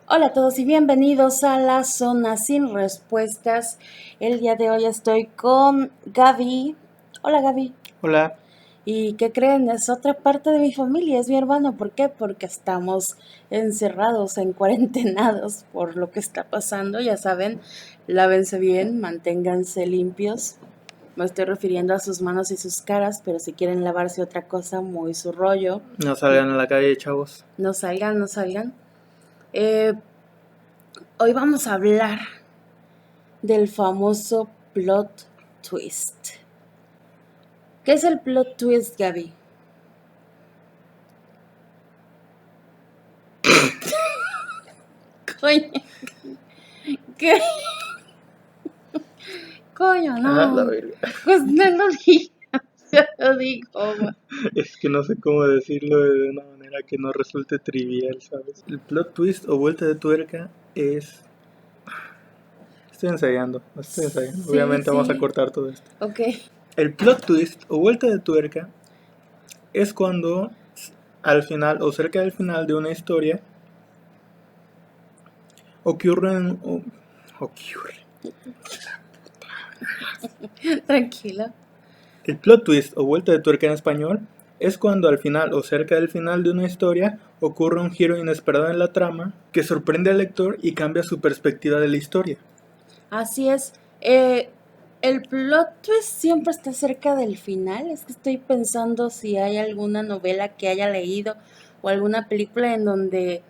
Hola a todos y bienvenidos a la Zona Sin Respuestas. El día de hoy estoy con Gaby. Hola Gaby. Hola. ¿Y qué creen? Es otra parte de mi familia, es mi hermano. ¿Por qué? Porque estamos encerrados, en cuarentenados por lo que está pasando. Ya saben, lávense bien, manténganse limpios. Me estoy refiriendo a sus manos y sus caras, pero si quieren lavarse otra cosa, muy su rollo. No salgan a la calle, chavos. No salgan, no salgan. Eh, Hoy vamos a hablar del famoso plot twist. ¿Qué es el plot twist, Gaby? Coño, ¿qué? Coño, Ah, la no. verga. Pues no lo digas, ya lo digo. Es que no sé cómo decirlo de una manera que no resulte trivial, ¿sabes? El plot twist o vuelta de tuerca es... Estoy ensayando. Sí, Obviamente vamos a sí. cortar todo esto. Ok. El plot twist o vuelta de tuerca es cuando al final o cerca del final de una historia ocurren... ocurre. Tranquilo. El plot twist o vuelta de tuerca en español es cuando al final o cerca del final de una historia ocurre un giro inesperado en la trama que sorprende al lector y cambia su perspectiva de la historia. Así es. El plot twist siempre está cerca del final. Es que estoy pensando si hay alguna novela que haya leído o alguna película en donde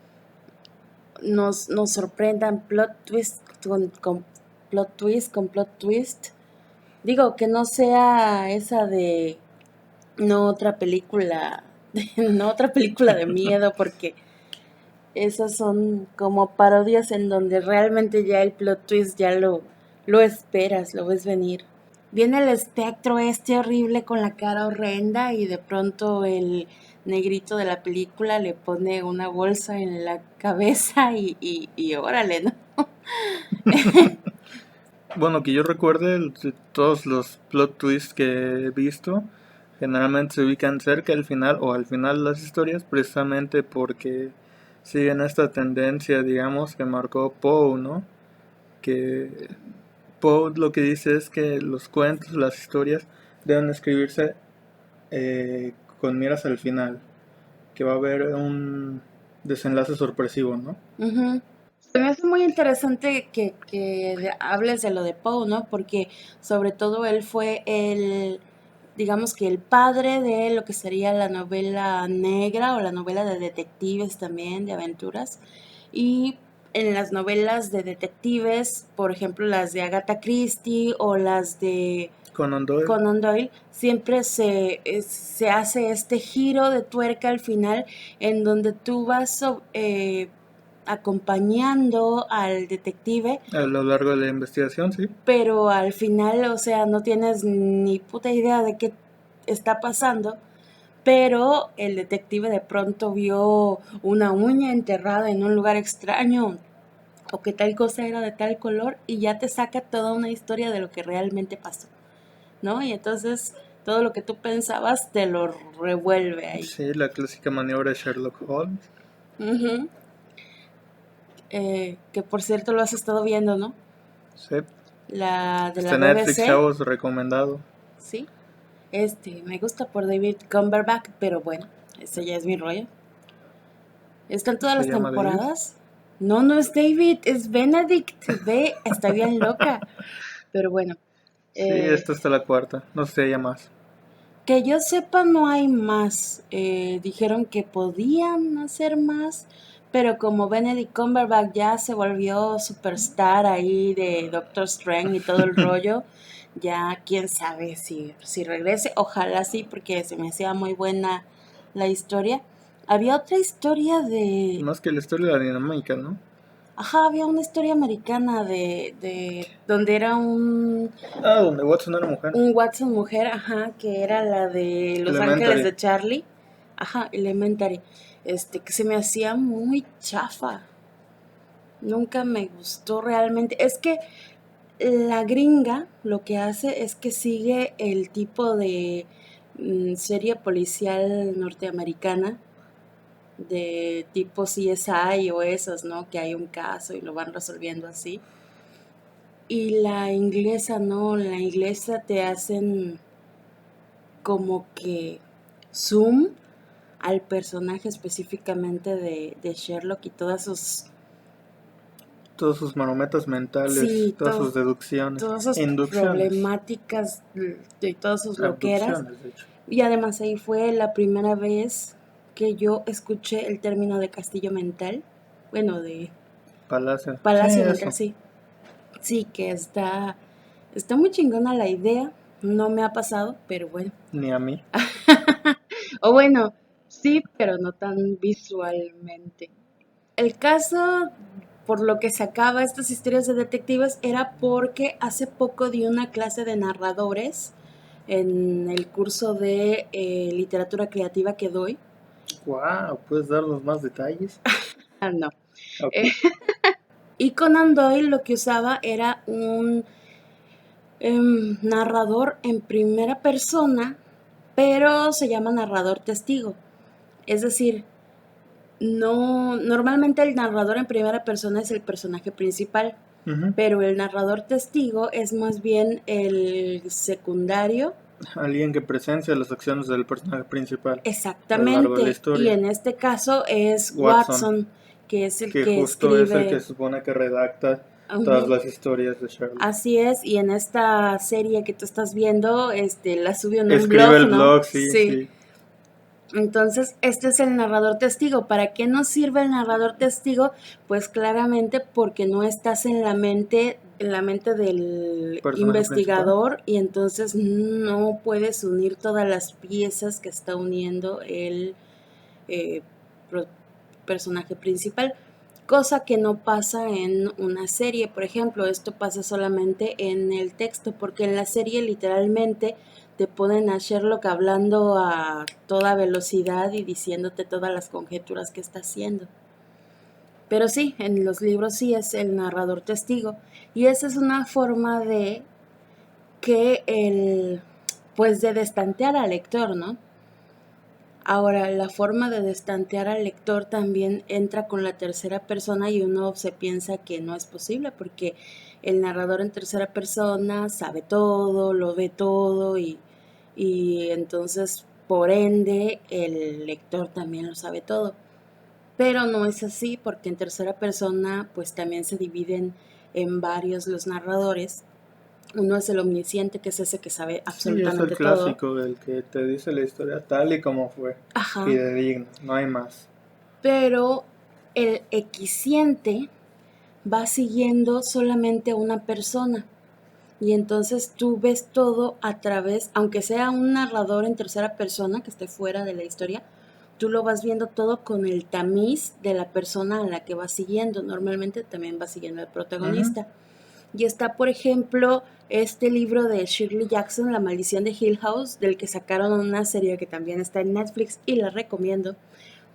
nos sorprendan plot twist con plot twist, con plot twist. Digo, que no sea esa de no otra película, no otra película de miedo, porque esas son como parodias en donde realmente ya el plot twist ya lo esperas, lo ves venir. Viene el espectro este horrible con la cara horrenda y de pronto el negrito de la película le pone una bolsa en la cabeza y órale, ¿no? Bueno, que yo recuerde, todos los plot twists que he visto generalmente se ubican cerca del final o al final de las historias precisamente porque siguen esta tendencia, digamos, que marcó Poe, ¿no? Que Poe lo que dice es que los cuentos, las historias deben escribirse con miras al final, que va a haber un desenlace sorpresivo, ¿no? Ujú. Se me hace muy interesante que hables de lo de Poe, ¿no? Porque sobre todo él fue digamos que el padre de lo que sería la novela negra o la novela de detectives también, de aventuras. Y en las novelas de detectives, por ejemplo, las de Agatha Christie o las de Conan Doyle. Conan Doyle, siempre se hace este giro de tuerca al final en donde tú vas acompañando al detective, A lo largo de la investigación, sí. pero al final, o sea, no tienes ni puta idea de qué está pasando, pero el detective de pronto vio una uña enterrada en un lugar extraño o que tal cosa era de tal color y ya te saca toda una historia de lo que realmente pasó, ¿no? Y entonces todo lo que tú pensabas te lo revuelve ahí. Sí, la clásica maniobra de Sherlock Holmes. Ujú. Que por cierto lo has estado viendo, ¿no? Sí. La de la Este Netflix, BBC, chavos, recomendado. ¿sí? Me gusta por David Cumberbatch, pero bueno, ese ya es mi rollo. ¿Están todas Se las llama David. temporadas? No, no es David, es Benedict. Ve, está bien loca. Pero bueno, Sí, eh, esta está la cuarta. No sé si haya más. que yo sepa no hay más. Dijeron que podían hacer más, pero como Benedict Cumberbatch ya se volvió superstar ahí de Doctor Strange y todo el rollo, ya quién sabe si regrese. Ojalá sí, porque se me hacía muy buena la historia. Había otra historia de... Más que la historia de la dinámica, ¿no? Ajá, había una historia americana de donde era Ah, donde Watson era mujer. un Watson mujer, ajá, que era la de Los Ángeles Elementary. de Charlie, ajá, Elementary, que se me hacía muy chafa, nunca me gustó realmente, es que la gringa lo que hace es que sigue el tipo de serie policial norteamericana, de tipo CSI o esos, ¿no? Que hay un caso y lo van resolviendo así. Y la inglesa no, la inglesa te hacen como que zoom al personaje específicamente de Sherlock y Todos sus marometas mentales, sí, todas sus deducciones, todas sus inducciones, problemáticas y todas sus loqueras. abducciones, de hecho. Y además ahí fue la primera vez que yo escuché el término de castillo mental, bueno, de Palacio. Sí, palacio mental, eso. sí. Sí, que está muy chingona la idea, no me ha pasado, pero bueno. Ni a mí. O bueno, sí, pero no tan visualmente. El caso, por lo que sacaba estas historias de detectives, era porque hace poco di una clase de narradores en el curso de literatura creativa que doy. Wow, ¿puedes darnos más detalles? Ah, no. Ok. Eh, y Conan Doyle lo que usaba era un narrador en primera persona, pero se llama narrador testigo. Es decir, no, normalmente el narrador en primera persona es el personaje principal, Ujú. pero el narrador testigo es más bien el secundario. Alguien que presencia las acciones del personaje principal a lo largo de la Exactamente, y historia. en este caso es Watson, Watson, que es el que que justo es el que escribe. se supone que redacta todas Ujú. las historias de Sherlock. Así es, y en esta serie que tú estás viendo, la subió en un Escribe blog, el ¿no? blog, sí, Sí. sí. Entonces, este es el narrador testigo. ¿Para qué nos sirve el narrador testigo? Pues claramente porque no estás en la mente del Personaje principal. investigador y entonces no puedes unir todas las piezas que está uniendo el eh, pro- personaje principal. Cosa que no pasa en una serie, por ejemplo, esto pasa solamente en el texto, porque en la serie literalmente te ponen a Sherlock hablando a toda velocidad y diciéndote todas las conjeturas que está haciendo. Pero sí, en los libros sí es el narrador testigo. Y esa es una forma de que pues de destantear al lector, ¿no? Ahora, la forma de destantear al lector también entra con la tercera persona y uno se piensa que no es posible porque el narrador en tercera persona sabe todo, lo ve todo y entonces por ende el lector también lo sabe todo. Pero no es así porque en tercera persona pues también se dividen en varios los narradores. Uno es el omnisciente, que es ese que sabe Sí, es el absolutamente todo. clásico, el que te dice la historia tal y como fue. Ajá. Fidedigno, no hay más. Pero el equisciente va siguiendo solamente a una persona. Y entonces tú ves todo a través, aunque sea un narrador en tercera persona que esté fuera de la historia, tú lo vas viendo todo con el tamiz de la persona a la que vas siguiendo. Normalmente también va siguiendo al Ujú. protagonista. Y está, por ejemplo, este libro de Shirley Jackson, La maldición de Hill House, del que sacaron una serie que también está en Netflix y la recomiendo,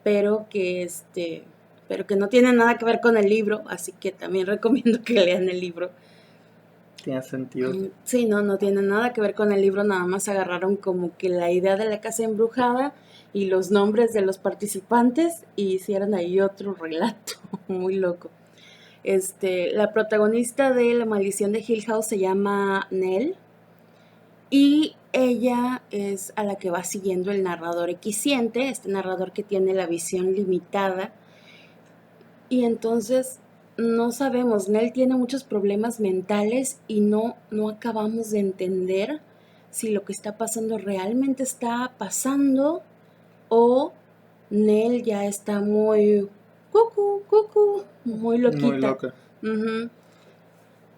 pero que pero que no tiene nada que ver con el libro, así que también recomiendo que lean el libro. Tiene sentido. Sí, no, no tiene nada que ver con el libro, nada más agarraron como que la idea de la casa embrujada y los nombres de los participantes y hicieron ahí otro relato muy loco. La protagonista de La maldición de Hill House se llama Nell y ella es a la que va siguiendo el narrador equisciente, este narrador que tiene la visión limitada. Y entonces no sabemos, Nell tiene muchos problemas mentales y no acabamos de entender si lo que está pasando realmente está pasando o Nell ya está muy muy Muy loquita. loca. Ujú.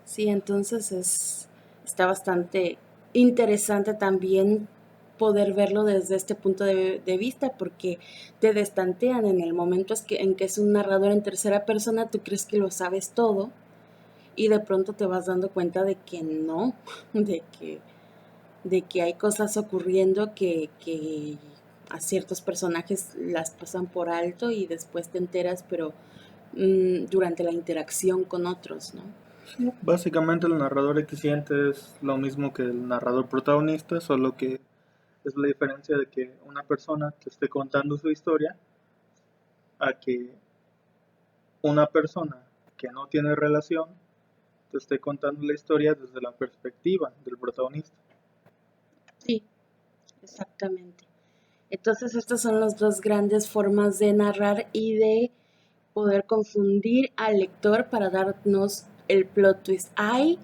Sí, entonces está bastante interesante también poder verlo desde este punto de vista, porque te destantean en el momento en que es un narrador en tercera persona, tú crees que lo sabes todo y de pronto te vas dando cuenta de que no, de que, de que hay cosas ocurriendo que a ciertos personajes las pasan por alto y después te enteras, pero durante la interacción con otros, ¿no? Básicamente el narrador equisciente es lo mismo que el narrador protagonista, solo que es la diferencia de que una persona te esté contando su historia a que una persona que no tiene relación te esté contando la historia desde la perspectiva del protagonista. Sí, exactamente. Entonces, estas son las dos grandes formas de narrar y de poder confundir al lector para darnos el plot twist. Hay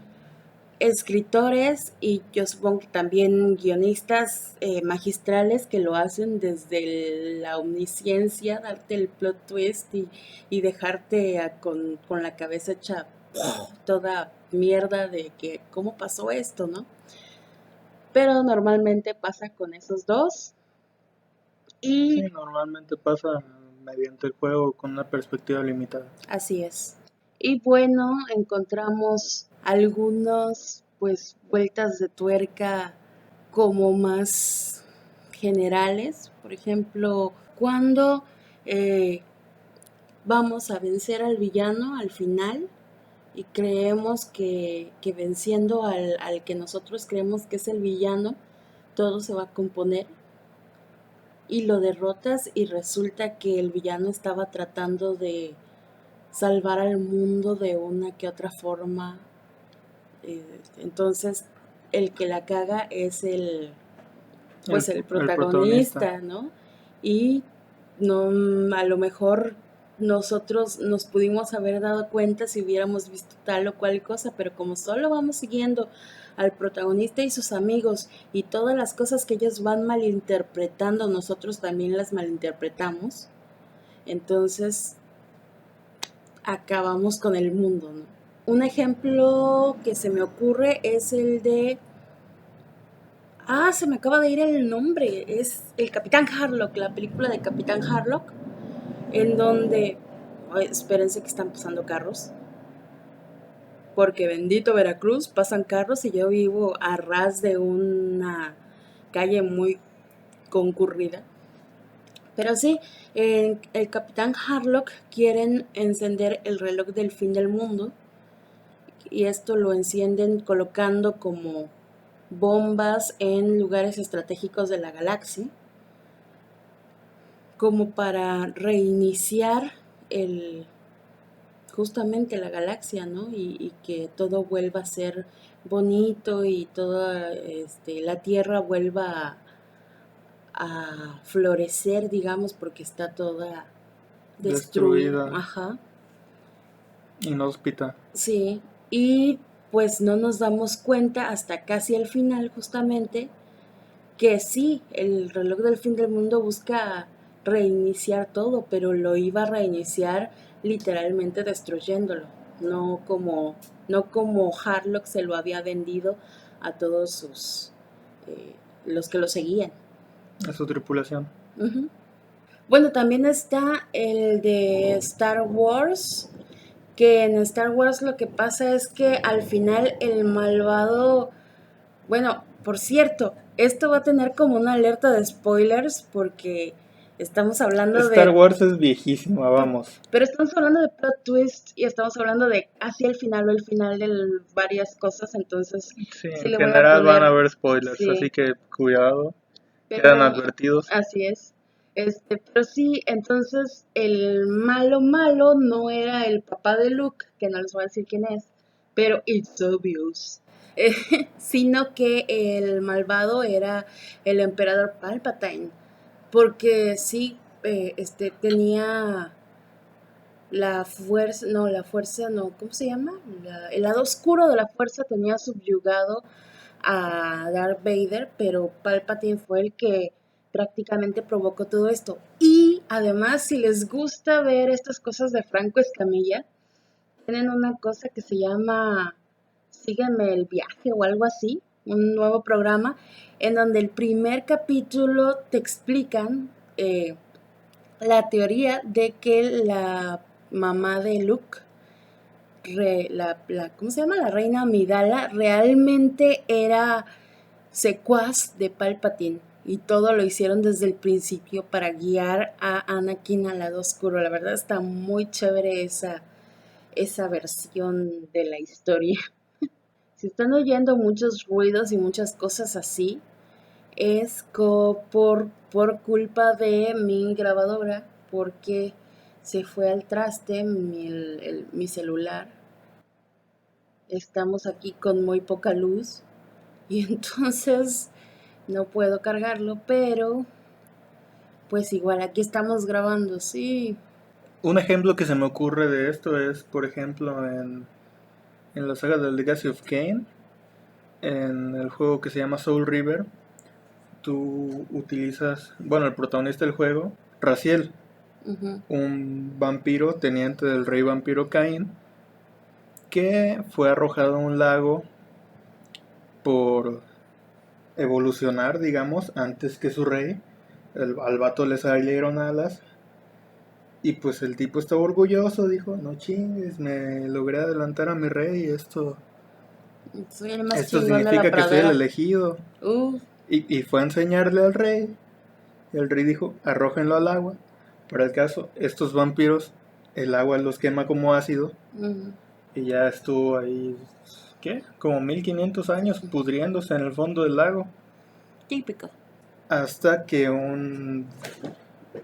escritores y yo supongo que también guionistas magistrales que lo hacen desde la omnisciencia, darte el plot twist y dejarte con la cabeza hecha toda mierda de que cómo pasó esto, ¿no? Pero normalmente pasa con esos dos Sí, y normalmente pasa mediante el juego con una perspectiva limitada. así es. Y bueno, encontramos algunos pues vueltas de tuerca como más generales. Por ejemplo, cuando eh, vamos a vencer al villano al final y creemos que venciendo al que nosotros creemos que es el villano, todo se va a componer y lo derrotas y resulta que el villano estaba tratando de salvar al mundo de una que otra forma. Entonces, el que la caga es pues el El protagonista. protagonista, ¿no? Y no, a lo mejor nosotros nos pudimos haber dado cuenta si hubiéramos visto tal o cual cosa, pero como solo vamos siguiendo al protagonista y sus amigos y todas las cosas que ellos van malinterpretando, nosotros también las malinterpretamos, entonces acabamos con el mundo, ¿no? Un ejemplo que se me ocurre es el de... Ah, se me acaba de ir el nombre. Es el Capitán Harlock, la película de Capitán Harlock, en donde... Ay, espérense que están pasando carros. Porque bendito Veracruz, pasan carros y yo vivo a ras de una calle muy concurrida. Pero sí, en el Capitán Harlock quieren encender el reloj del fin del mundo y esto lo encienden colocando como bombas en lugares estratégicos de la galaxia, como para reiniciar el, justamente la galaxia, ¿no? Y que todo vuelva a ser bonito y toda la Tierra vuelva a florecer, digamos, porque está toda destruida. Destruida, Ajá. inhóspita. Sí, y pues no nos damos cuenta hasta casi al final justamente que sí, el reloj del fin del mundo busca reiniciar todo, pero lo iba a reiniciar literalmente destruyéndolo, no como Harlock se lo había vendido a todos los que lo seguían. A su tripulación. Ujú. Bueno, también está el de Star Wars, que en Star Wars lo que pasa es que al final el malvado, bueno, por cierto, esto va a tener como una alerta de spoilers porque estamos hablando Star de, Wars es viejísima, vamos. pero estamos hablando de plot twist y estamos hablando de hacia el final o el final de varias cosas, entonces Sí, sí en le voy a general van a poner, haber spoilers, así sí, que cuidado, quedan pero advertidos. así es. Pero sí, entonces el malo malo no era el papá de Luke, que no les voy a decir quién es, pero it's obvious. Eh, Sino que el malvado era el emperador Palpatine, porque sí, tenía la fuerza no, ¿cómo se llama? El lado oscuro de la fuerza tenía subyugado a Darth Vader, pero Palpatine fue el que prácticamente provocó todo esto. Y además, si les gusta ver estas cosas de Franco Escamilla, tienen una cosa que se llama Sígueme el viaje o algo así, un nuevo programa en donde el primer capítulo te explican la teoría de que la mamá de Luke, ¿cómo se llama? La reina Amidala, realmente era secuaz de Palpatine y todo lo hicieron desde el principio para guiar a Anakin al lado oscuro. La verdad está muy chévere esa versión de la historia. Si están oyendo muchos ruidos y muchas cosas así, es por culpa de mi grabadora, porque se fue al traste mi celular. Estamos aquí con muy poca luz y entonces no puedo cargarlo, pero pues igual aquí estamos grabando, sí. Un ejemplo que se me ocurre de esto es, por ejemplo, en la saga del Legacy of Kain, en el juego que se llama Soul River, tú utilizas, bueno, el protagonista del juego, Raziel, Ujú. un vampiro teniente del rey vampiro Cain, que fue arrojado a un lago por evolucionar, digamos, antes que su rey. Al vato le salieron alas y pues el tipo estaba orgulloso, dijo, no chingues, me logré adelantar a mi rey, Soy el más esto chingón de la significa que soy el pradera. elegido. Uh, Y fue a enseñarle al rey. Y el rey dijo, arrójenlo al agua. Para el caso, estos vampiros, el agua los quema como ácido. ujú. Y ya estuvo ahí, ¿qué? Como 1500 años pudriéndose en el fondo del lago. Típico. Hasta que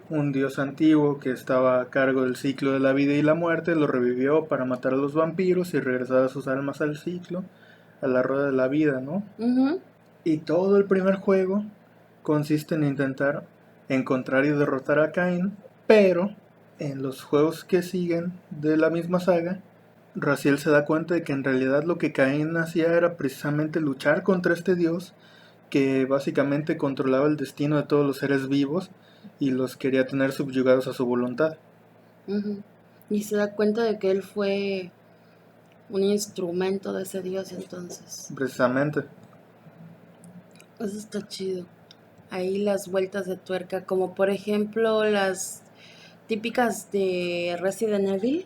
un dios antiguo que estaba a cargo del ciclo de la vida y la muerte lo revivió para matar a los vampiros y regresar a sus almas al ciclo, a la rueda de la vida, ¿no? Ujú. Y todo el primer juego consiste en intentar encontrar y derrotar a Cain, pero en los juegos que siguen de la misma saga, Raziel se da cuenta de que en realidad lo que Cain hacía era precisamente luchar contra este dios que básicamente controlaba el destino de todos los seres vivos y los quería tener subyugados a su voluntad. Ujú. Y se da cuenta de que él fue un instrumento de ese dios entonces. Precisamente. Eso está chido. Ahí las vueltas de tuerca, como por ejemplo las típicas de Resident Evil,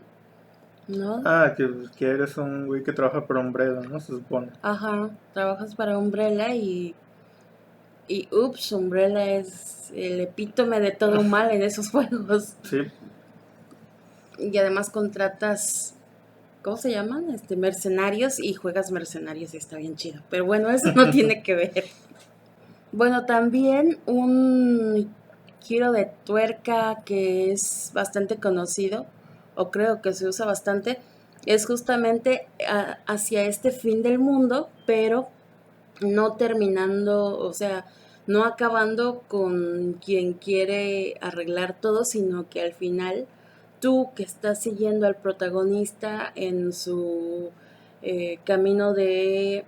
¿no? Ah, que eres un güey que trabaja por Umbrella, ¿no? Se supone. Ajá, trabajas para Umbrella y ups, Umbrella es el epítome de todo mal en esos juegos. Sí, Y además contratas, ¿cómo se llaman? Mercenarios y juegas mercenarios y está bien chido. Pero bueno, eso no tiene que ver. Bueno, también un giro de tuerca que es bastante conocido, o creo que se usa bastante, es justamente hacia este fin del mundo, pero no terminando, o sea, no acabando con quien quiere arreglar todo, sino que al final tú que estás siguiendo al protagonista en su camino de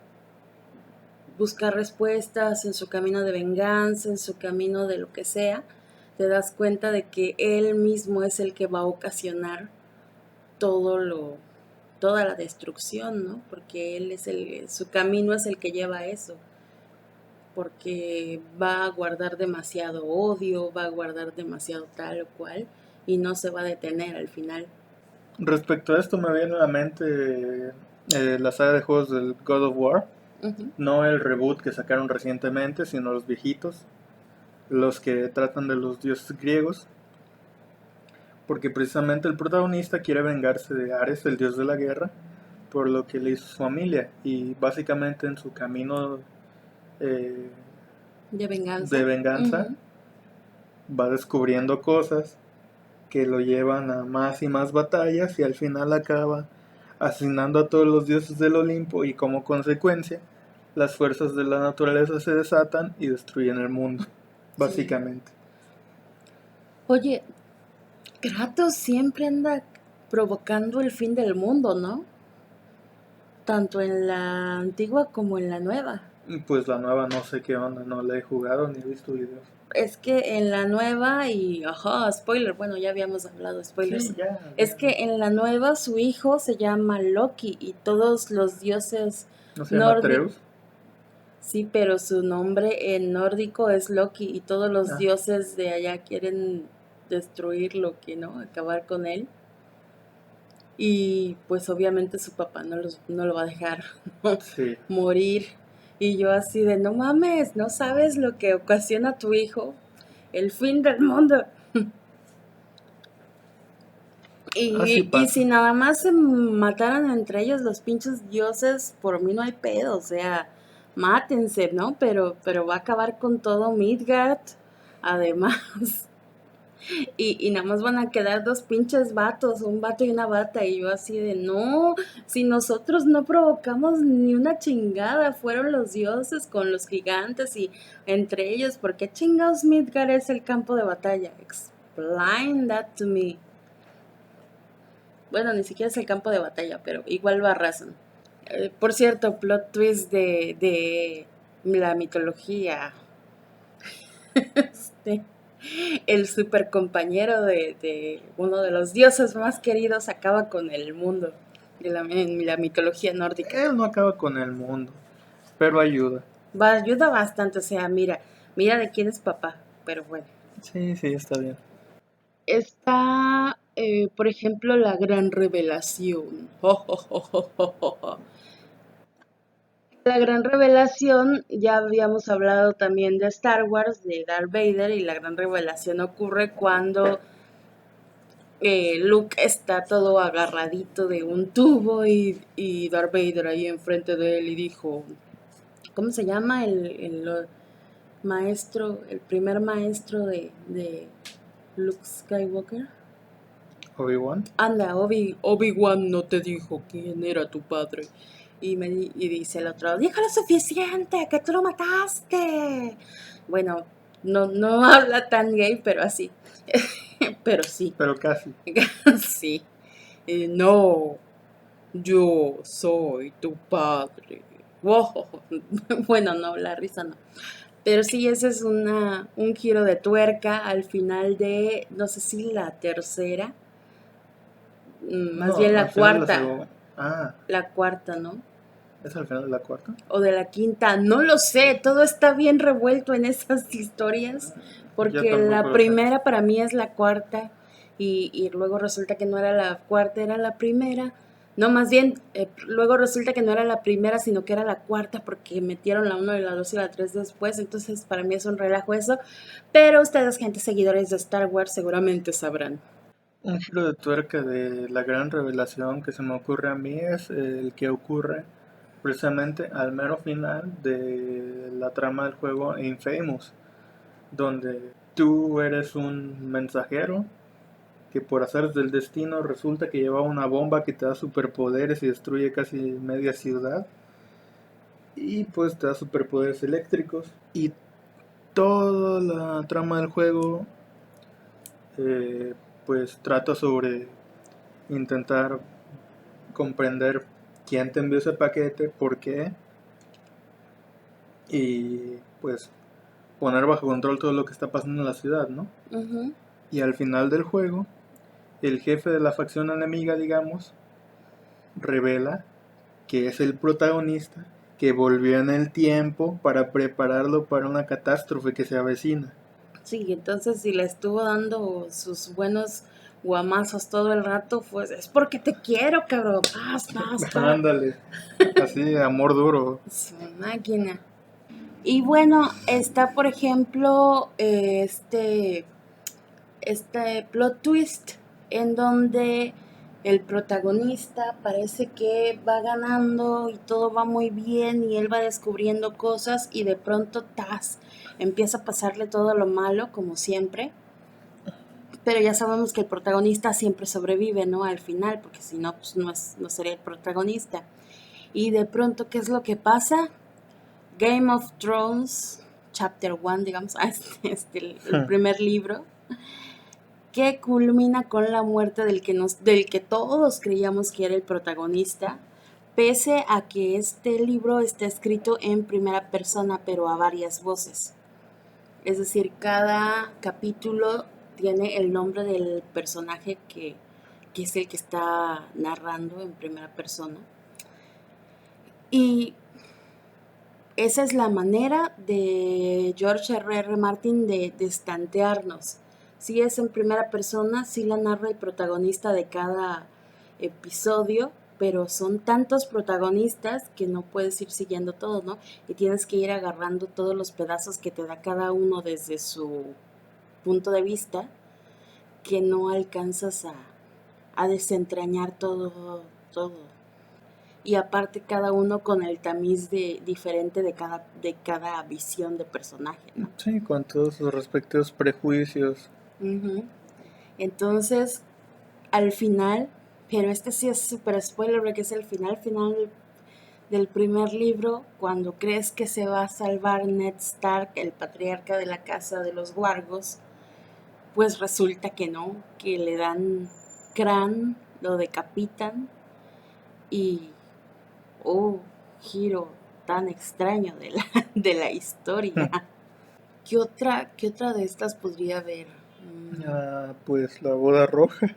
buscar respuestas, en su camino de venganza, en su camino de lo que sea, te das cuenta de que él mismo es el que va a ocasionar todo lo, toda la destrucción, ¿no? Porque él es su camino es el que lleva a eso, porque va a guardar demasiado odio, va a guardar demasiado tal o cual, y no se va a detener al final. respecto a esto me viene a la mente la saga de juegos del God of War. Ujú. No el reboot que sacaron recientemente, sino los viejitos, los que tratan de los dioses griegos, porque precisamente el protagonista quiere vengarse de Ares, el dios de la guerra, por lo que le hizo su familia, y básicamente en su camino eh, De de venganza. venganza Ujú. va descubriendo cosas que lo llevan a más y más batallas y al final acaba asesinando a todos los dioses del Olimpo y como consecuencia las fuerzas de la naturaleza se desatan y destruyen el mundo, Sí. básicamente. Oye, Kratos siempre anda provocando el fin del mundo, ¿no? Tanto en la antigua como en la nueva. Pues la nueva no sé qué onda, no la he jugado ni he visto videos. Es que en la nueva, y ajá, spoiler, bueno, ya habíamos hablado de spoilers. Sí, ya, Es que en la nueva su hijo se llama Loki y todos los dioses ¿no se llama nórdicos, Atreus? sí, pero su nombre en nórdico es Loki y todos los Ah, dioses de allá quieren destruir Loki, ¿no? Acabar con él. Y pues obviamente su papá no lo va a dejar sí. morir. Y yo así de, no mames, no sabes lo que ocasiona tu hijo, el fin del mundo. Así Y pasa. si nada más se mataran entre ellos los pinches dioses, por mí no hay pedo, o sea, mátense, ¿no? Pero va a acabar con todo Midgard, además. y nada más van a quedar dos pinches vatos, un vato y una bata, y yo así de, no, si nosotros no provocamos ni una chingada, fueron los dioses con los gigantes y entre ellos, ¿por qué chingados Midgard es el campo de batalla? Explain that to me. Bueno, ni siquiera es el campo de batalla, pero igual va razón. Por cierto, plot twist de la mitología. Este, el super compañero de uno de los dioses más queridos acaba con el mundo en la mitología nórdica. Él no acaba con el mundo, pero ayuda. Ayuda bastante, o sea, mira de quién es papá, pero bueno. Sí, sí, está bien. Está, por ejemplo, la gran revelación. La gran revelación, ya habíamos hablado también de Star Wars, de Darth Vader, y la gran revelación ocurre cuando Luke está todo agarradito de un tubo y Darth Vader ahí enfrente de él y dijo, ¿cómo se llama el maestro, el primer maestro de Luke Skywalker? Obi-Wan. Anda, Obi-Wan no te dijo quién era tu padre. Y dice el otro, dijo lo suficiente, que tú lo mataste. Bueno, no habla tan gay, pero así. Pero sí. Pero casi. Sí. No, yo soy tu padre. Wow. Bueno, no, la risa no. Pero sí, ese es un giro de tuerca al final de, no sé si la tercera, más No, bien al la final cuarta. Ah, La cuarta, ¿no? ¿es al final de la cuarta? O de la quinta, no lo sé, todo está bien revuelto en esas historias, Yo porque tampoco la lo sé. primera para mí es la cuarta y luego resulta que no era la cuarta, era la primera. No, más bien, luego resulta que no era la primera, sino que era la cuarta porque metieron la 1 y la 2 y la 3 después, entonces para mí es un relajo eso, pero ustedes, gente seguidores de Star Wars, seguramente sabrán. Un giro de tuerca de la gran revelación que se me ocurre a mí es el que ocurre precisamente al mero final de la trama del juego Infamous, donde tú eres un mensajero que por hacer del destino resulta que lleva una bomba que te da superpoderes y destruye casi media ciudad, y pues te da superpoderes eléctricos, y toda la trama del juego eh, pues trata sobre intentar comprender quién te envió ese paquete, por qué, y pues poner bajo control todo lo que está pasando en la ciudad, ¿no? Ujú. Y al final del juego, el jefe de la facción enemiga, digamos, revela que es el protagonista que volvió en el tiempo para prepararlo para una catástrofe que se avecina. Sí, entonces si le estuvo dando sus buenos guamazos todo el rato, pues es porque te quiero, cabrón. Paz, paz, paz. Ándale, así, amor duro. Su máquina. Y bueno, está por ejemplo este plot twist en donde el protagonista parece que va ganando y todo va muy bien y él va descubriendo cosas y de pronto empieza a pasarle todo lo malo como siempre, pero ya sabemos que el protagonista siempre sobrevive, ¿no? Al final, porque si no, pues no sería el protagonista. Y de pronto, ¿qué es lo que pasa? Game of Thrones, Chapter 1, digamos, el primer libro, que culmina con la muerte del que todos creíamos que era el protagonista, pese a que este libro está escrito en primera persona, pero a varias voces. Es decir, cada capítulo tiene el nombre del personaje que es el que está narrando en primera persona. Y esa es la manera de George R.R. Martin de estantearnos. Si es en primera persona, sí la narra el protagonista de cada episodio, pero son tantos protagonistas que no puedes ir siguiendo todos, ¿no? Y tienes que ir agarrando todos los pedazos que te da cada uno desde su punto de vista, que no alcanzas a desentrañar todo. Y aparte cada uno con el tamiz diferente de cada visión de personaje, ¿no? Sí, con todos sus respectivos prejuicios Ujú. Entonces, al final, pero este sí es súper spoiler porque es el final del primer libro, cuando crees que se va a salvar Ned Stark, el patriarca de la casa de los Wargos, pues resulta que no, que le dan crán, lo decapitan y, oh, giro tan extraño de la, de la historia. Qué otra de estas podría haber? Pues la boda roja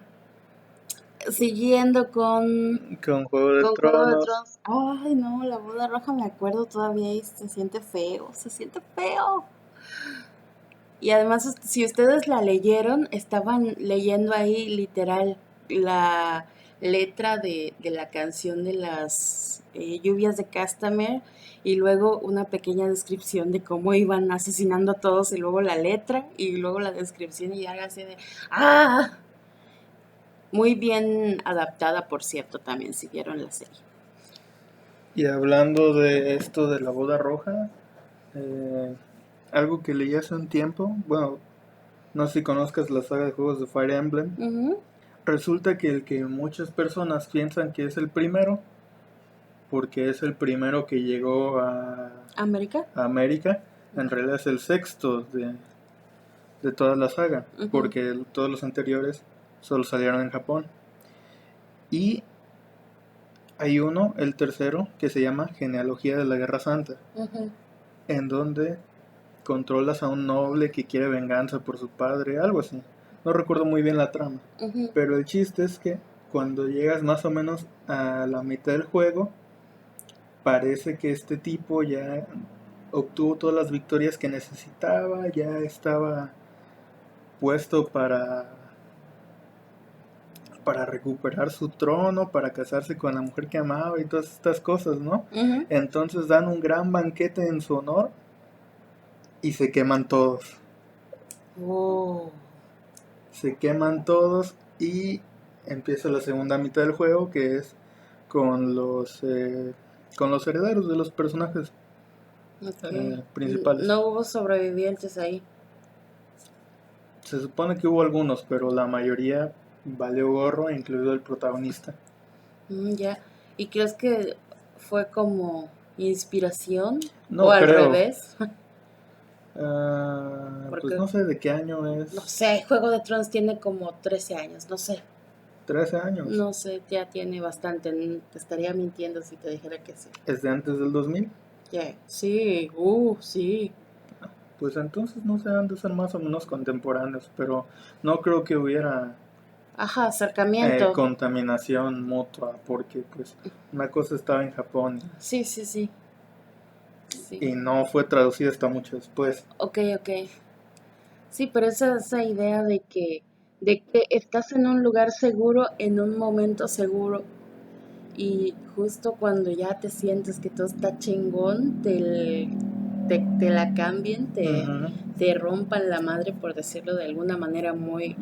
Siguiendo con Juego de con Juego de Tronos. Tronos. Ay, no, la boda roja me acuerdo todavía y se siente feo, se siente feo. Y además, si ustedes la leyeron, estaban leyendo ahí literal la letra de la canción de las lluvias de Castamere y luego una pequeña descripción de cómo iban asesinando a todos y luego la letra y luego la descripción y algo así de ¡ah! Muy bien adaptada, por cierto, también si vieron la serie. Y hablando de esto de la boda roja, eh, algo que leí hace un tiempo, bueno, no sé si conozcas la saga de juegos de Fire Emblem, Ujú. resulta que el que muchas personas piensan que es el primero, porque es el primero que llegó ¿América? a América, en realidad es el sexto de toda la saga, Ujú, porque todos los anteriores solo salieron en Japón. Y hay uno, el tercero, que se llama Genealogía de la Guerra Santa, ujú, en donde controlas a un noble que quiere venganza por su padre, algo así. No recuerdo muy bien la trama, ujú. pero el chiste es que cuando llegas más o menos a la mitad del juego, parece que este tipo ya obtuvo todas las victorias que necesitaba, ya estaba puesto para recuperar su trono, para casarse con la mujer que amaba y todas estas cosas, ¿no? Ujú. Entonces dan un gran banquete en su honor y se queman todos. Oh. Se queman todos y empieza la segunda mitad del juego, que es con con los herederos de los personajes Ok. principales. No hubo sobrevivientes ahí. Se supone que hubo algunos, pero la mayoría valió gorro, incluido el protagonista. Ya. ¿Y crees que fue como inspiración? ¿O No al creo. revés? Pues Porque, no sé de qué año no es. sé, Juego de Tronos tiene como 13 años, no sé. 13 años. No sé, ya tiene bastante. Te estaría mintiendo si te dijera que sí. Es de antes del 2000. Ya. Sí, sí. Pues entonces no sé, han de ser más o menos contemporáneos, pero no creo que hubiera Ajá, acercamiento. contaminación mutua, porque pues una cosa estaba en Japón Sí, sí, sí. Sí. y no fue traducida hasta mucho después. Ok, ok. Sí, pero esa idea de que estás en un lugar seguro, en un momento seguro, y justo cuando ya te sientes que todo está chingón, te la cambien, Ujú. te rompan la madre, por decirlo de alguna manera muy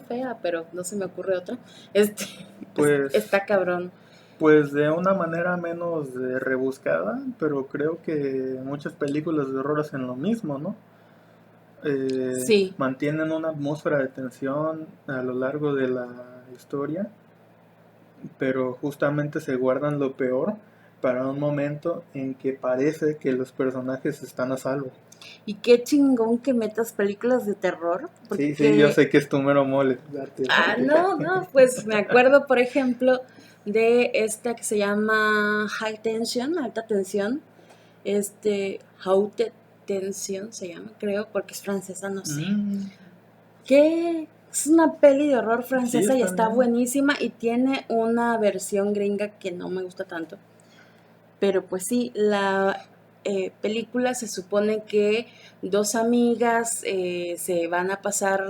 fea, pero no se me ocurre otra. Este, Pues, está cabrón. pues de una manera menos rebuscada, pero creo que muchas películas de horror hacen lo mismo, ¿no? Sí, Mantienen una atmósfera de tensión a lo largo de la historia, pero justamente se guardan lo peor para un momento en que parece que los personajes están a salvo. y qué chingón que metas películas de terror, Sí, sí, yo porque sé que es tu mero mole, date. no, pues me acuerdo, por ejemplo, de esta que se llama High Tension, Alta Tensión, Haute Tension se llama, creo, porque es francesa, no sé. Mm, Que es una peli de horror sí, francesa y está está bien. buenísima y tiene una versión gringa que no me gusta tanto. Pero pues sí, la película se supone que dos amigas se van a pasar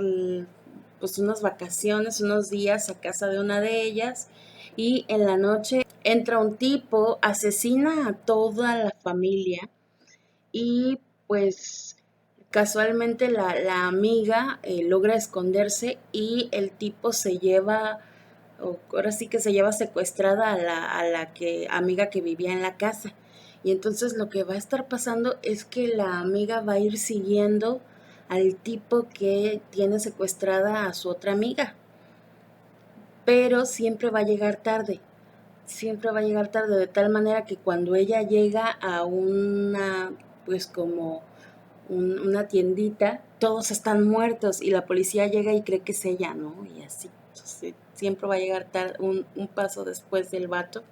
pues unas vacaciones, unos días a casa de una de ellas y en la noche entra un tipo, asesina a toda la familia y pues casualmente la amiga logra esconderse y el tipo se lleva, o ahora sí que se lleva secuestrada a la amiga que vivía en la casa. Y entonces lo que va a estar pasando es que la amiga va a ir siguiendo al tipo que tiene secuestrada a su otra amiga, pero siempre va a llegar tarde. Siempre va a llegar tarde, de tal manera que cuando ella llega a una, pues como una tiendita, todos están muertos y la policía llega y cree que es ella, ¿no? Y así, entonces, siempre va a llegar tarde, un paso después del vato.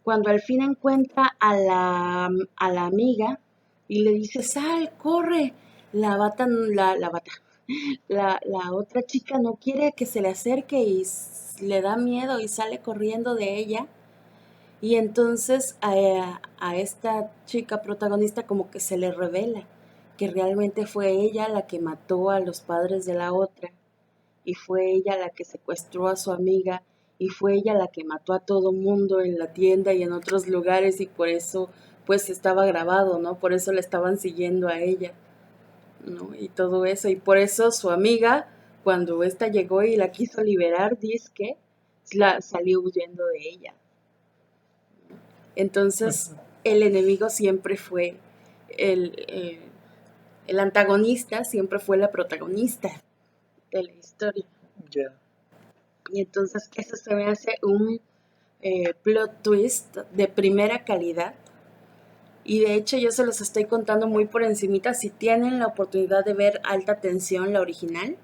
Cuando al fin encuentra a la amiga y le dice, sal, corre, la bata, la otra chica no quiere que se le acerque y le da miedo y sale corriendo de ella. Y entonces a esta chica protagonista como que se le revela que realmente fue ella la que mató a los padres de la otra y fue ella la que secuestró a su amiga y fue ella la que mató a todo mundo en la tienda y en otros lugares y por eso pues estaba grabado, ¿no? Por eso le estaban siguiendo a ella, ¿no? Y todo eso y por eso su amiga cuando esta llegó y la quiso liberar, dice que la salió huyendo de ella. Entonces, el enemigo siempre fue el, eh, el antagonista, siempre fue la protagonista de la historia. Ya. Y entonces, eso se me hace un plot twist de primera calidad. Y de hecho, yo se los estoy contando muy por encimita. Si tienen la oportunidad de ver Alta Tensión, la original,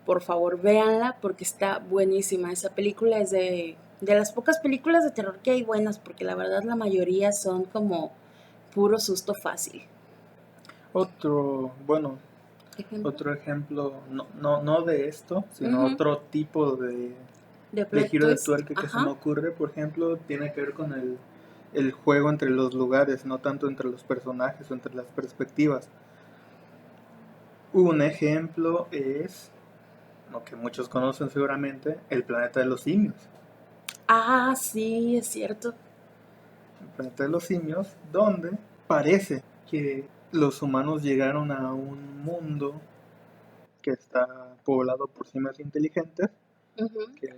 por favor véanla porque está buenísima. Esa película es de las pocas películas de terror que hay buenas, porque la verdad la mayoría son como puro susto fácil. Otro, bueno, ¿Ejemplo? otro ejemplo, no de esto, sino Ujú. otro tipo De de plot giro de twist. tuerca que se me Ajá. ocurre, por ejemplo, tiene que ver con el juego entre los lugares, no tanto entre los personajes o entre las perspectivas. Un ejemplo es, lo que muchos conocen seguramente, el planeta de los simios. Ah, sí, es cierto. El planeta de los simios, donde parece que los humanos llegaron a un mundo que está poblado por simios inteligentes, Ujú. que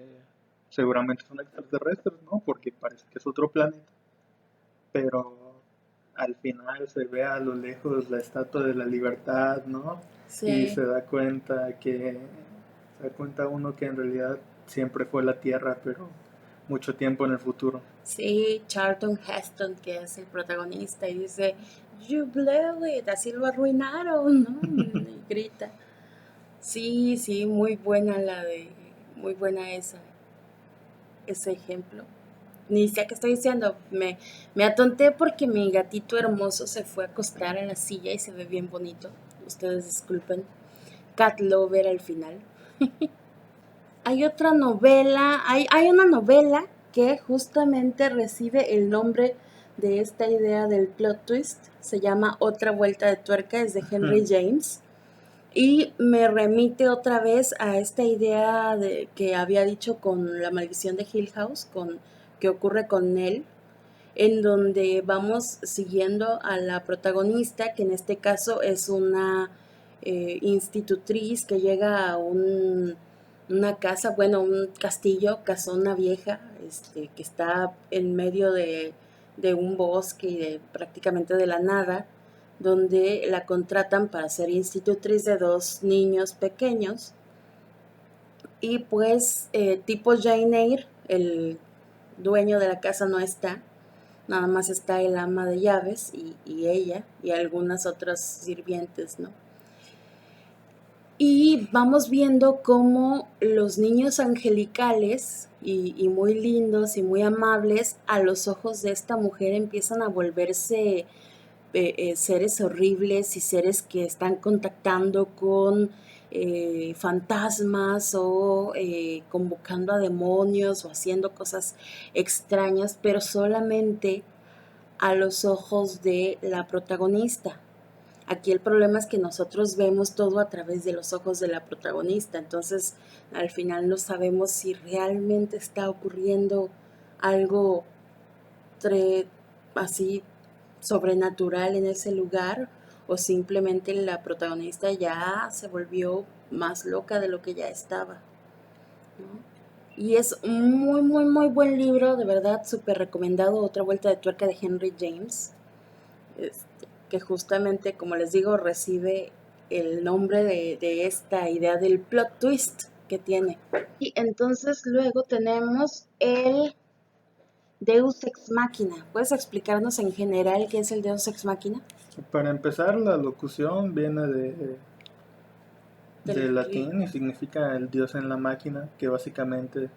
seguramente son extraterrestres, ¿no? Porque parece que es otro planeta, pero al final se ve a lo lejos la Estatua de la Libertad, ¿no? Y Sí, se da cuenta uno que en realidad siempre fue la Tierra, pero mucho tiempo en el futuro. sí, Charlton Heston, que es el protagonista, y dice, You blew it, así lo arruinaron, ¿no? Y grita. Sí, sí, muy buena muy buena ese ejemplo. Ni sé qué estoy diciendo, me atonté porque mi gatito hermoso se fue a acostar en la silla y se ve bien bonito. Ustedes disculpen. Cat Lover al final. Hay otra novela, hay una novela que justamente recibe el nombre de esta idea del plot twist. Se llama Otra Vuelta de Tuerca, es de Henry James. Y me remite otra vez a esta idea de que había dicho con La Maldición de Hill House, con que ocurre con él, en donde vamos siguiendo a la protagonista, que en este caso es una institutriz que llega a una casa, bueno, un castillo, casona vieja, que está en medio de un bosque y de prácticamente de la nada, donde la contratan para ser institutriz de dos niños pequeños. Y pues, tipo Jane Eyre, el dueño de la casa no está, nada más está el ama de llaves y ella y algunas otras sirvientes, ¿no? Y vamos viendo cómo los niños angelicales y muy lindos y muy amables a los ojos de esta mujer empiezan a volverse seres horribles y seres que están contactando con fantasmas o convocando a demonios o haciendo cosas extrañas, pero solamente a los ojos de la protagonista. Aquí el problema es que nosotros vemos todo a través de los ojos de la protagonista, entonces al final no sabemos si realmente está ocurriendo algo así sobrenatural en ese lugar o simplemente la protagonista ya se volvió más loca de lo que ya estaba, ¿no? Y es un muy, muy, muy buen libro, de verdad, súper recomendado, Otra Vuelta de Tuerca de Henry James, que justamente, como les digo, recibe el nombre de esta idea del plot twist que tiene. Y entonces luego tenemos el Deus Ex Machina. ¿Puedes explicarnos en general qué es el Deus Ex Machina? Para empezar, la locución viene de Del latín y significa el dios en la máquina, que básicamente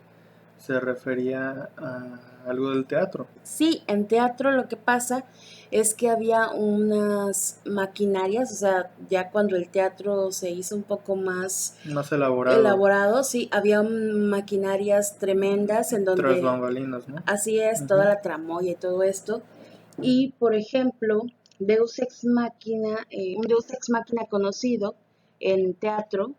se refería a algo del teatro. Sí, en teatro lo que pasa es que había unas maquinarias, o sea, ya cuando el teatro se hizo un poco más Más elaborado, elaborado, sí, había maquinarias tremendas en tras donde bambalinas, ¿no? así es toda Ujú. la tramoya y todo esto. Y por ejemplo, Deus Ex Machina, un Deus Ex Machina conocido en teatro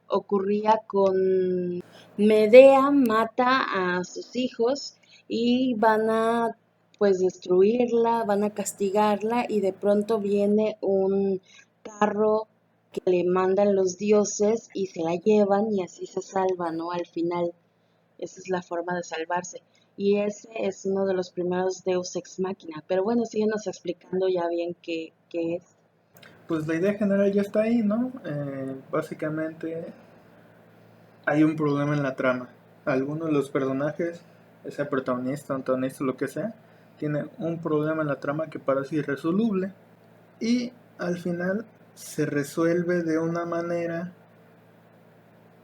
ocurría con Medea mata a sus hijos y van a pues destruirla, van a castigarla y de pronto viene un carro que le mandan los dioses y se la llevan y así se salva, ¿no? Al final, esa es la forma de salvarse. Y ese es uno de los primeros Deus Ex Machina. Pero bueno, síguenos explicando ya bien qué es. Pues la idea general ya está ahí, ¿no? Básicamente hay un problema en la trama. Alguno de los personajes, sea protagonista, antagonista, lo que sea, tiene un problema en la trama que parece irresoluble y al final se resuelve de una manera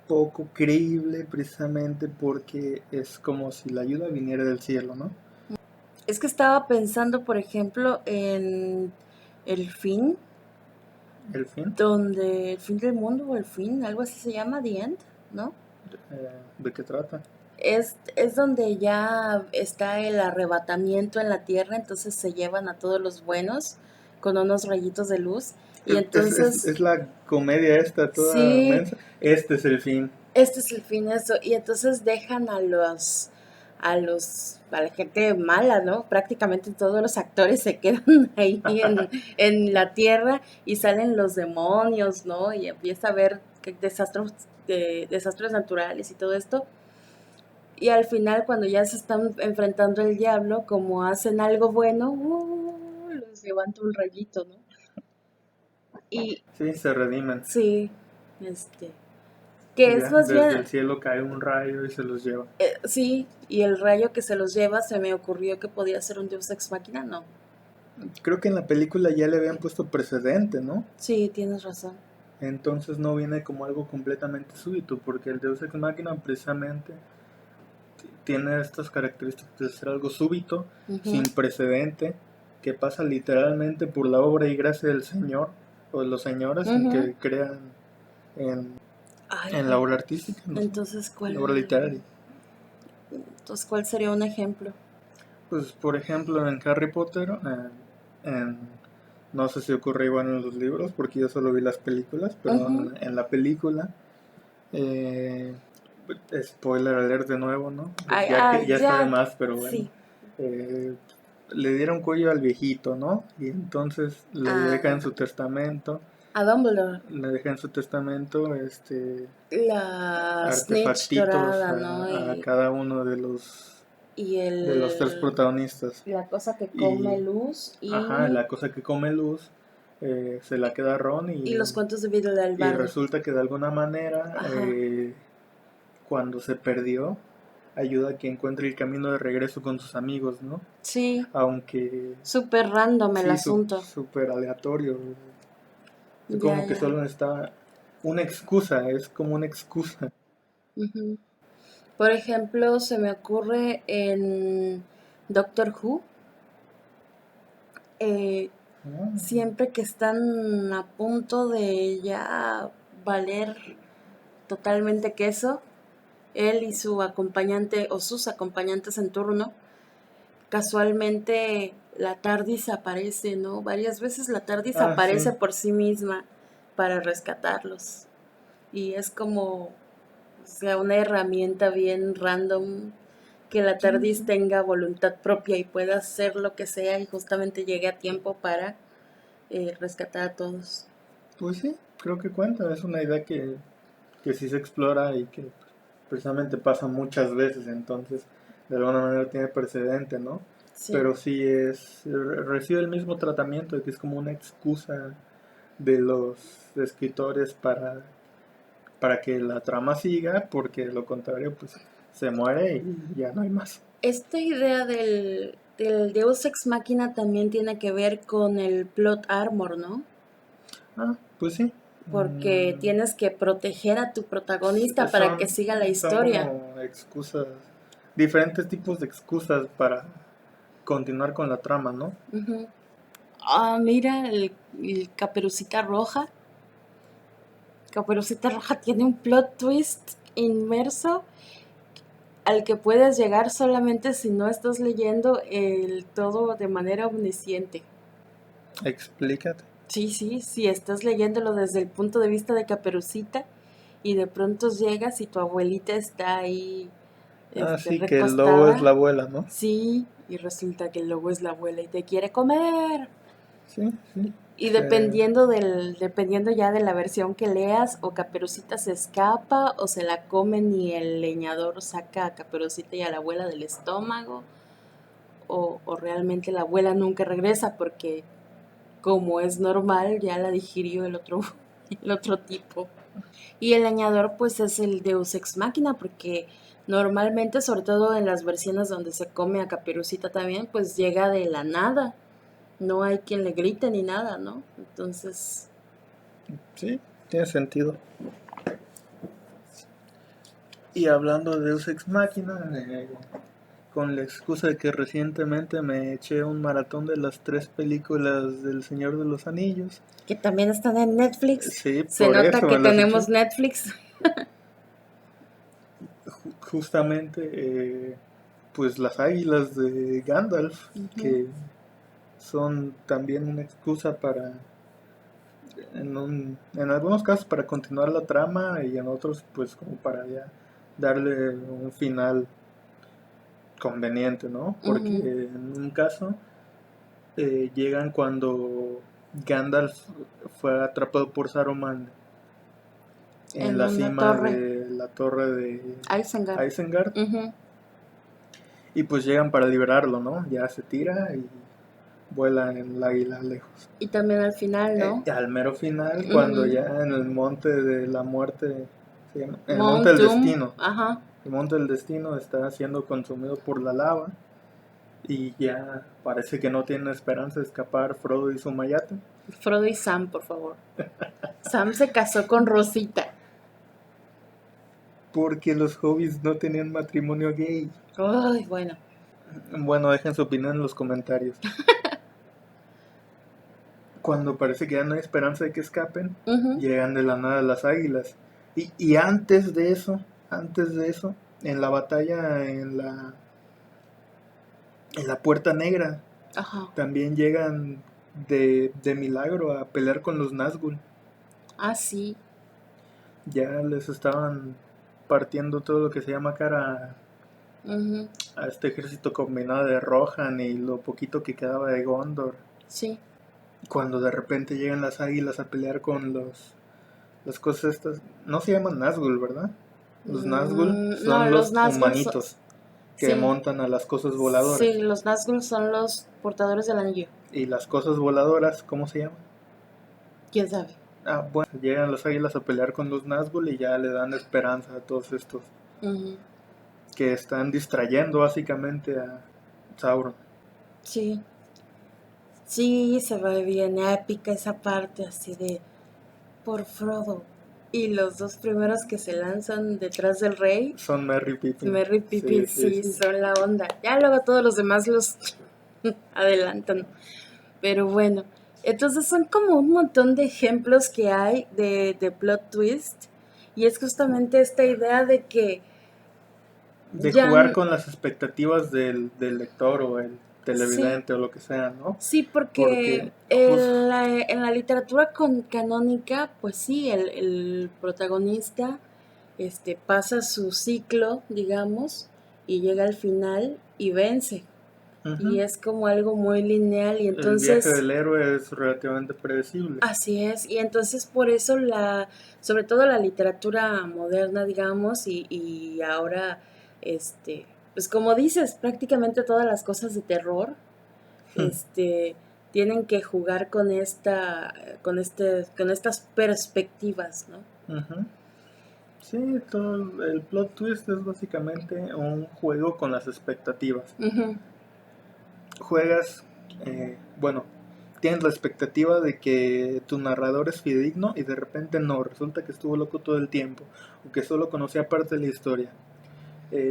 poco creíble precisamente porque es como si la ayuda viniera del cielo, ¿no? Es que estaba pensando, por ejemplo, en el fin, El fin, donde el fin del mundo o el fin, algo así se llama, The End, ¿no? ¿de qué trata? Es donde ya está el arrebatamiento en la tierra, entonces se llevan a todos los buenos con unos rayitos de luz. Y entonces, Es la comedia esta toda sí, mensa. Este es el fin. este es el fin, eso. Y entonces dejan a la gente mala, ¿no? Prácticamente todos los actores se quedan ahí en la tierra y salen los demonios, ¿no? Y empieza a haber desastres naturales y todo esto. Y al final, cuando ya se están enfrentando al diablo, como hacen algo bueno, los levanta un rayito, ¿no? Y Sí, se redimen. sí, este, que Y es ya más desde bien, el cielo cae un rayo y se los lleva. sí, y el rayo que se los lleva, se me ocurrió que podía ser un Deus Ex Machina, no. Creo que en la película ya le habían puesto precedente, ¿no? Sí, tienes razón. Entonces no viene como algo completamente súbito, porque el Deus Ex Machina precisamente tiene estas características de ser algo súbito, Ujú. sin precedente, que pasa literalmente por la obra y gracia del Señor o de los señores sin Ujú. que crean en, Ay, en la obra artística, no sé, entonces, en la obra literaria. ¿cuál sería un ejemplo? Pues por ejemplo en Harry Potter, en, no sé si ocurre igual en los libros, porque yo solo vi las películas, pero Ujú. en la película, eh, spoiler alert de nuevo, ¿no? Ay, Ya que ay, ya está de ya, más, pero bueno. sí. eh, Le dieron cuello al viejito, ¿no? Y entonces le deja en A, su testamento, a Dumbledore. La Snitch artefactitos dorada, ¿no? a cada uno Y de los tres protagonistas. la cosa que come Y, luz ajá, la cosa que come luz se la queda Ron y los cuentos de vida del y bardo. resulta que de alguna manera Ajá, cuando se perdió ayuda a que encuentre el camino de regreso con sus amigos, ¿no? sí, Aunque súper random el sí, asunto. súper aleatorio. Es Ya, como que ya. solo está una excusa, es como una excusa. Ujú. Por ejemplo, se me ocurre en Doctor Who, eh, ¿No? siempre que están a punto de ya valer totalmente queso, él y su acompañante o sus acompañantes en turno, casualmente la TARDIS aparece, ¿no? Varias veces la TARDIS Ah, aparece sí. por sí misma para rescatarlos. Y es como, o sea, una herramienta bien random que la Sí, TARDIS sí. tenga voluntad propia y pueda hacer lo que sea y justamente llegue a tiempo para rescatar a todos. Pues sí, creo que cuenta. Es una idea que sí se explora y que precisamente pasa muchas veces, entonces de alguna manera tiene precedente, ¿no? Sí. Pero sí recibe el mismo tratamiento, de que es como una excusa de los escritores para que la trama siga, porque de lo contrario pues se muere y ya no hay más. Esta idea del Deus Ex Machina también tiene que ver con el plot armor, ¿no? Ah, pues sí. Porque tienes que proteger a tu protagonista para que Son, siga la son historia. como excusas, diferentes tipos de excusas para continuar con la trama, ¿no? Ujú. Ah, mira, el Caperucita Roja. Caperucita Roja tiene un plot twist inmerso al que puedes llegar solamente si no estás leyendo el todo de manera omnisciente. Explícate. Sí, sí, si estás leyéndolo desde el punto de vista de Caperucita y de pronto llegas y tu abuelita está ahí Ah, sí, que el lobo es la recostada, abuela, ¿no? sí, y resulta que el lobo es la abuela y te quiere comer. Sí, sí. Y Se- dependiendo ya de la versión que leas, o Caperucita se escapa, o se la comen y el leñador saca a Caperucita y a la abuela del estómago, o realmente la abuela nunca regresa porque, como es normal, ya la digirió el otro, el otro tipo. Y el leñador pues es el Deus Ex Machina porque normalmente, sobre todo en las versiones donde se come a Caperucita también, pues llega de la nada. No hay quien le grite ni nada, ¿no? Entonces, sí, tiene sentido. Y hablando de Deus Ex Machina, con la excusa de que recientemente me eché un maratón de las 3 películas del Señor de los Anillos. que también están en Netflix. Sí, Se por nota eso que me las eché. tenemos Netflix. Justamente, pues las águilas de Gandalf, Ujú. que son también una excusa para, en algunos casos para continuar la trama y en otros pues como para ya darle un final conveniente, ¿no? Porque Ujú. en un caso llegan cuando Gandalf fue atrapado por Saruman en En la una cima torre. de la torre de Isengard. Isengard Ujú. y pues llegan para liberarlo, ¿no? Ya se tira y vuela en el águila lejos. Y también al final, ¿no? Al mero final, cuando Ujú. ya en el monte de la muerte, se llama, en el monte Mount del Doom. destino, Ajá. el monte del destino está siendo consumido por la lava y ya parece que no tiene esperanza de escapar Frodo y su mayate. Frodo y Sam, por favor. Sam se casó con Rosita. Porque los hobbits no tenían matrimonio gay. Ay, bueno. Bueno, dejen su opinión en los comentarios. Cuando parece que ya no hay esperanza de que escapen, Ujú. llegan de la nada las águilas. Y antes de eso, en la batalla en la Puerta Negra, Ajá. también llegan de milagro a pelear con los Nazgûl. Ah, sí. Ya les estaban partiendo todo lo que se llama cara Ujú. a este ejército combinado de Rohan y lo poquito que quedaba de Gondor. Sí. Cuando de repente llegan las águilas a pelear con las cosas estas, no se llaman Nazgûl, ¿verdad? Los Nazgûl No, son los los Nazgûl humanitos que sí. montan a las cosas Sí, voladoras. los Nazgûl son los portadores del anillo. Y las cosas voladoras, ¿cómo se llaman? ¿Quién sabe? Ah, bueno, llegan las águilas a pelear con los Nazgûl y ya le dan esperanza a todos estos Ujú. que están distrayendo básicamente a Sauron. Sí. Sí, se ve bien épica esa parte así de por Frodo. Y los dos primeros que se lanzan detrás del rey, Son Merry Pippin. Merry y Sí, Pippin, sí, sí, sí. son la onda. Ya luego todos los demás los adelantan. Pero bueno, entonces son como un montón de ejemplos que hay de plot twist. Y es justamente esta idea de que De ya, jugar con las expectativas del lector o el sí, televidente o lo que sea, ¿no? sí, porque Porque justo en la literatura canónica, pues sí, el protagonista pasa su ciclo, digamos, y llega al final y vence. Y es como algo muy lineal y el viaje entonces, del héroe es relativamente predecible. así es, y entonces por eso sobre todo la literatura moderna, digamos, y ahora, pues como dices, prácticamente todas las cosas de terror, este, tienen que jugar con con estas perspectivas, ¿no? Ujú. Sí, todo el plot twist es básicamente un juego con las expectativas. Ujú. Juegas, bueno, tienes la expectativa de que tu narrador es fidedigno y de repente no, resulta que estuvo loco todo el tiempo o que solo conocía parte de la historia.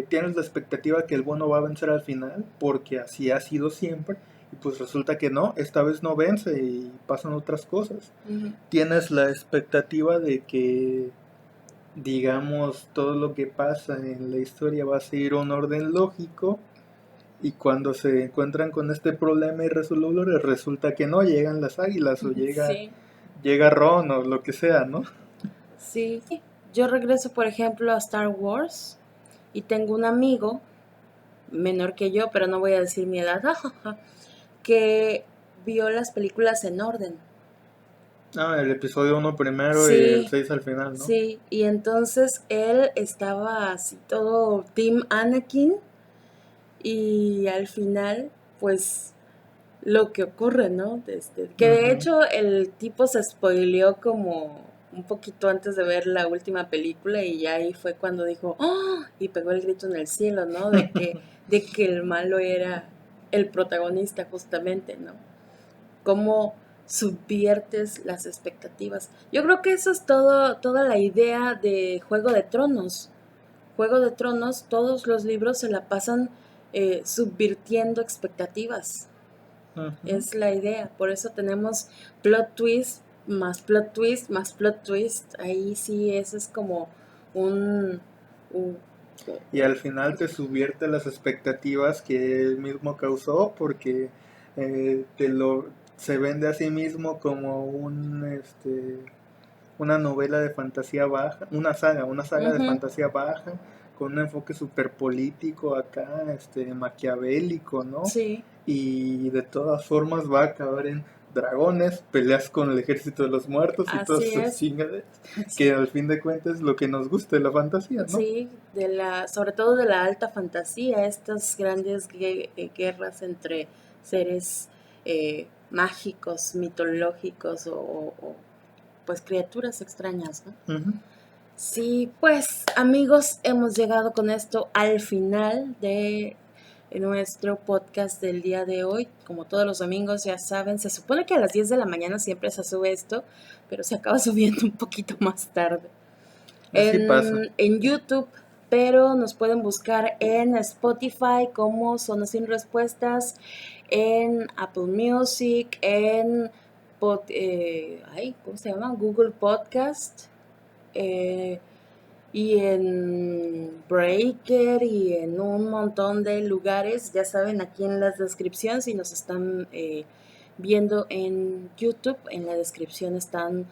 Tienes la expectativa que el bueno va a vencer al final porque así ha sido siempre y pues resulta que no, esta vez no vence y pasan otras cosas. Ujú. Tienes la expectativa de que, digamos, todo lo que pasa en la historia va a seguir un orden lógico y cuando se encuentran con este problema irresoluble resulta que no, llegan las águilas o Sí, llega Ron o lo que sea, ¿no? sí. Yo regreso, por ejemplo, a Star Wars y tengo un amigo menor que yo, pero no voy a decir mi edad, que vio las películas en orden. Ah, el episodio 1 primero y el Sí, 6 al final, ¿no? sí, y entonces él estaba así todo Team Anakin y al final, pues lo que ocurre, ¿no? Que de Ujú. hecho el tipo se spoileó como un poquito antes de ver la última película y ya ahí fue cuando dijo, ¡oh! Y pegó el grito en el cielo, ¿no? De que el malo era el protagonista justamente, ¿no? Cómo subviertes las expectativas. Yo creo que eso es toda la idea de Juego de Tronos. Juego de Tronos, todos los libros se la pasan subvirtiendo expectativas. Ujú. Es la idea. Por eso tenemos plot twist, más plot twist, más plot twist. Ahí sí, eso es como un... un Y al final te subvierte las expectativas que él mismo causó porque te lo se vende a sí mismo como una novela de fantasía baja, una saga de Ujú. fantasía baja con un enfoque súper político acá, maquiavélico, ¿no? Sí, Y de todas formas va a acabar en dragones, peleas con el ejército de los muertos y todas así esas es. chingaderas que Sí, al fin de cuentas es lo que nos gusta de la fantasía, ¿no? sí, sobre todo de la alta fantasía, estas grandes guerras entre seres mágicos, mitológicos pues criaturas extrañas, ¿no? Ujú. Sí, pues amigos, hemos llegado con esto al final de nuestro podcast del día de hoy. Como todos los domingos, ya saben, se supone que a las 10 de la mañana siempre se sube esto, pero se acaba subiendo un poquito más tarde Así pasa. en YouTube, pero nos pueden buscar en Spotify como Zona Sin Respuestas, en Apple Music, en ¿cómo se llama? Google Podcast. eh, y en Breaker y en un montón de lugares. Ya saben, aquí en las descripciones, si nos están viendo en YouTube, en la descripción están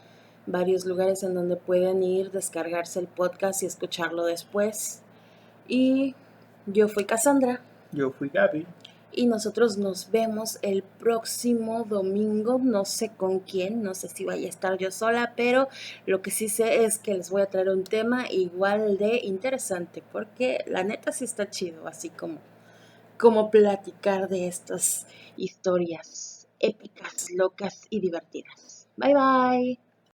varios lugares en donde pueden ir, descargarse el podcast y escucharlo después. Y yo fui Cassandra. Yo fui Gaby. Y nosotros nos vemos el próximo domingo, no sé con quién, no sé si vaya a estar yo sola, pero lo que sí sé es que les voy a traer un tema igual de interesante, porque la neta sí está chido, así como platicar de estas historias épicas, locas y divertidas. Bye bye.